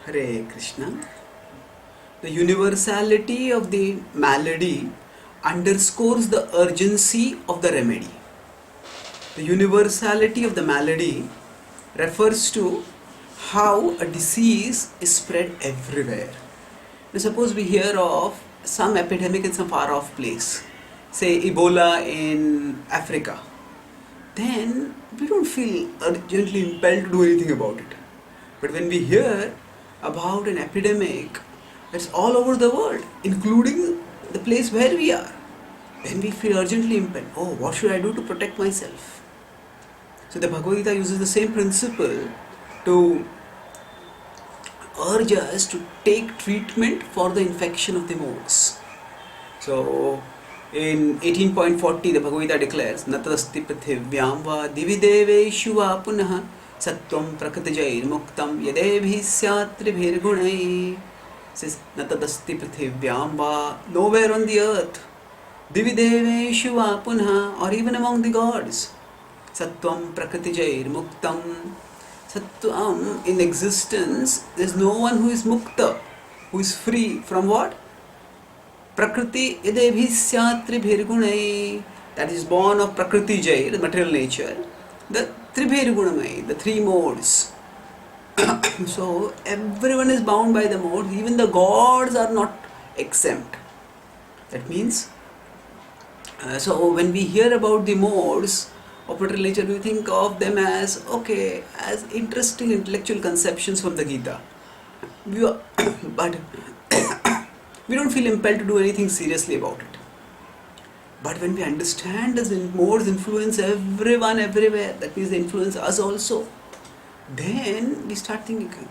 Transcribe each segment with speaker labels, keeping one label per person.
Speaker 1: Hare Krishna. The universality of the malady underscores the urgency of the remedy. The universality of the malady refers to how a disease is spread everywhere. Now, suppose we hear of some epidemic in some far off place, say Ebola in Africa, then we don't feel urgently impelled to do anything about it. But when we hear about an epidemic that's all over the world, including the place where we are, then we feel urgently impelled. Oh, what should I do to protect myself? So the Bhagavad-gita uses the same principle to urge us to take treatment for the infection of the modes. So in 18.40 the Bhagavad-gita declares natadasti prithivyam va divideveshu va punah sattvam prakritijair muktam yadebhi syatribhir gunai. Says natadasti prithivyam va, nowhere on the earth, divideveshu va punah, or even among the gods, sattvam prakritijair muktam. Sattvam, in existence, there is no one who is mukta, who is free from what? Prakriti idebhi syatribhir gunai, that is born of prakriti jair, the material nature, the tribhir gunamai, the three modes. So everyone is bound by the modes, even the gods are not exempt. That means, so when we hear about the modes of material nature, we think of them as as interesting intellectual conceptions from the Gita. But we don't feel impelled to do anything seriously about it. But when we understand that the modes influence everyone everywhere, that means they influence us also, then we start thinking,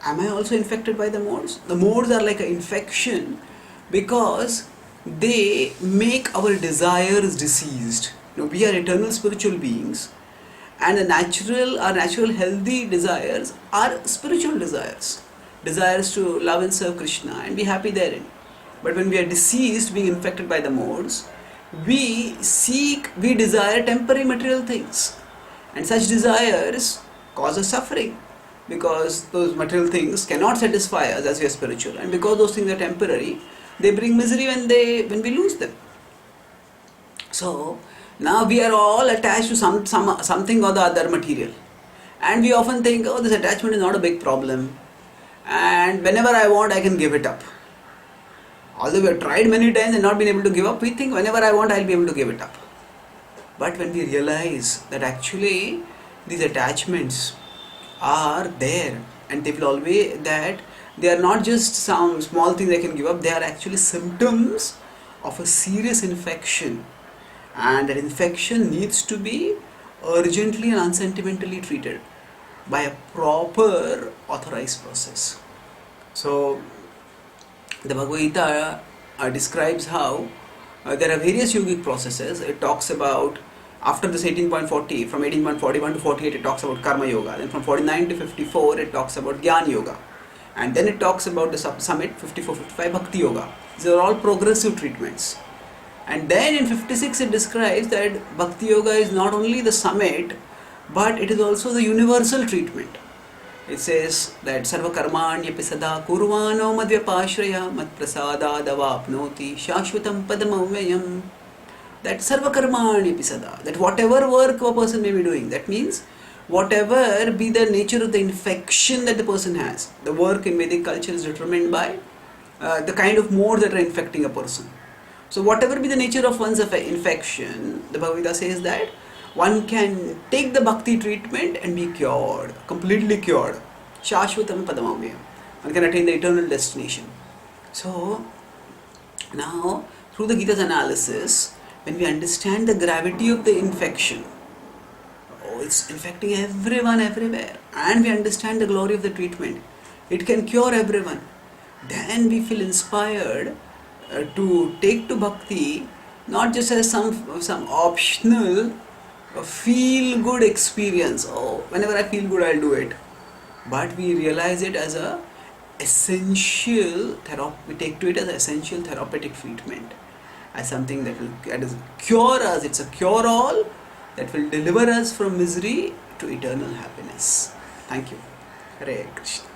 Speaker 1: am I also infected by the modes? The modes are like an infection because they make our desires diseased. We are eternal spiritual beings, and our natural healthy desires are spiritual desires. Desires to love and serve Krishna and be happy therein. But when we are diseased, being infected by the modes, we desire temporary material things. And such desires cause us suffering, because those material things cannot satisfy us as we are spiritual. And because those things are temporary, they bring misery when we lose them. So now we are all attached to something or the other material. And we often think, oh, this attachment is not a big problem, and whenever I want, I can give it up. Although we have tried many times and not been able to give up, we think whenever I want, I'll be able to give it up. But when we realize that actually these attachments are there, and they will always, that they are not just some small things I can give up, they are actually symptoms of a serious infection. And that infection needs to be urgently and unsentimentally treated by a proper authorized process. So the Bhagavad-gita describes how there are various yogic processes. It talks about, after this 18.40, from 18.41 to 48, it talks about karma yoga. Then from 49 to 54, it talks about jnana yoga. And then it talks about the summit 54-55 bhakti yoga. These are all progressive treatments. And then in 56 it describes that bhakti yoga is not only the summit, but it is also the universal treatment. It says that sarva karmanyapi sada kurvano madhyapashraya mat prasada davapnoti shashvatam padamavayam. That sarva karmanyapi sada, that whatever work a person may be doing, that means whatever be the nature of the infection that the person has. The work in Vedic culture is determined by the kind of modes that are infecting a person. So whatever be the nature of one's infection, the Bhagavad-gita says that one can take the bhakti treatment and be cured, completely cured. Shashvatam padamavayam. One can attain the eternal destination. So now, through the Gita's analysis, when we understand the gravity of the infection, it's infecting everyone everywhere, and we understand the glory of the treatment, it can cure everyone, then we feel inspired to take to bhakti not just as some optional feel good experience. Oh, whenever I feel good, I'll do it. But we realize it as a essential therapy. We take to it as an essential therapeutic treatment, as something that will cure us. It's a cure-all that will deliver us from misery to eternal happiness. Thank you. Hare Krishna.